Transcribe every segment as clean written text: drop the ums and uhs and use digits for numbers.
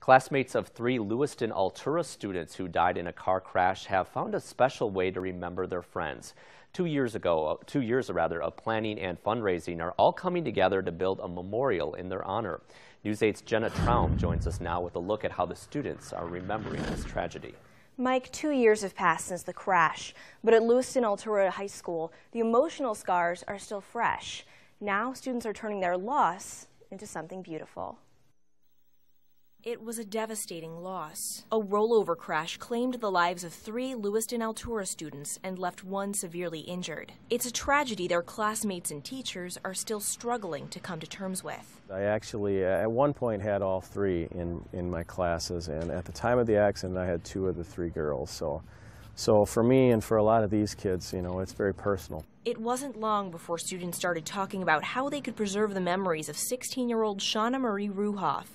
Classmates of 3 Lewiston-Altura students who died in a car crash have found a special way to remember their friends. 2 years of planning and fundraising are all coming together to build a memorial in their honor. News 8's Jenna Traum joins us now with a look at how the students are remembering this tragedy. Mike, 2 years have passed since the crash, but at Lewiston-Altura High School, the emotional scars are still fresh. Now students are turning their loss into something beautiful. It was a devastating loss. A rollover crash claimed the lives of 3 Lewiston-Altura students and left one severely injured. It's a tragedy their classmates and teachers are still struggling to come to terms with. I actually, at one point, had all 3 in my classes, and at the time of the accident, I had 2 of the 3 girls. So for me and for a lot of these kids, you know, it's very personal. It wasn't long before students started talking about how they could preserve the memories of 16-year-old Shauna Marie Ruhoff,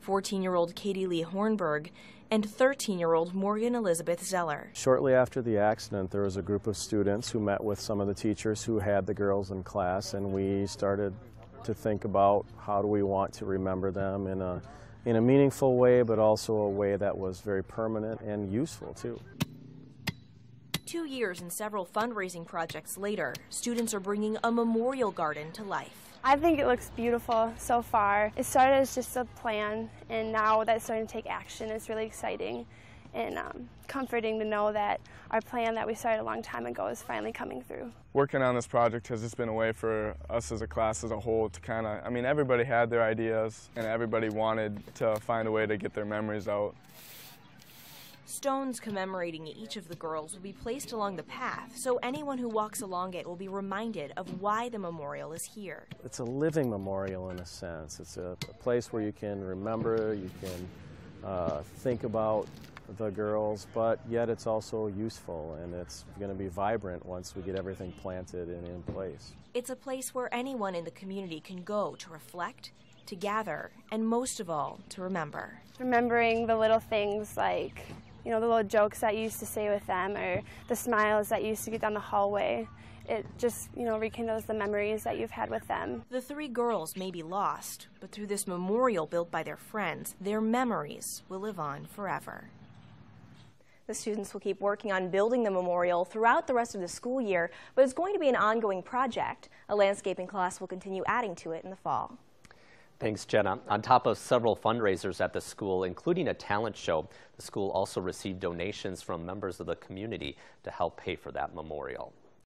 14-year-old Katie Lee Hornberg, and 13-year-old Morgan Elizabeth Zeller. Shortly after the accident, there was a group of students who met with some of the teachers who had the girls in class, and we started to think about how do we want to remember them in a meaningful way, but also a way that was very permanent and useful too. 2 years and several fundraising projects later, students are bringing a memorial garden to life. I think it looks beautiful so far. It started as just a plan, and now that it's starting to take action, it's really exciting and comforting to know that our plan that we started a long time ago is finally coming through. Working on this project has just been a way for us as a class as a whole to everybody had their ideas and everybody wanted to find a way to get their memories out. Stones commemorating each of the girls will be placed along the path, so anyone who walks along it will be reminded of why the memorial is here. It's a living memorial in a sense. It's a place where you can remember, you can think about the girls, but yet it's also useful, and it's going to be vibrant once we get everything planted and in place. It's a place where anyone in the community can go to reflect, to gather, and most of all, to remember. Remembering the little things like, you know, the little jokes that you used to say with them, or the smiles that you used to get down the hallway. It just, you know, rekindles the memories that you've had with them. The 3 girls may be lost, but through this memorial built by their friends, their memories will live on forever. The students will keep working on building the memorial throughout the rest of the school year, but it's going to be an ongoing project. A landscaping class will continue adding to it in the fall. Thanks, Jenna. On top of several fundraisers at the school, including a talent show, the school also received donations from members of the community to help pay for that memorial.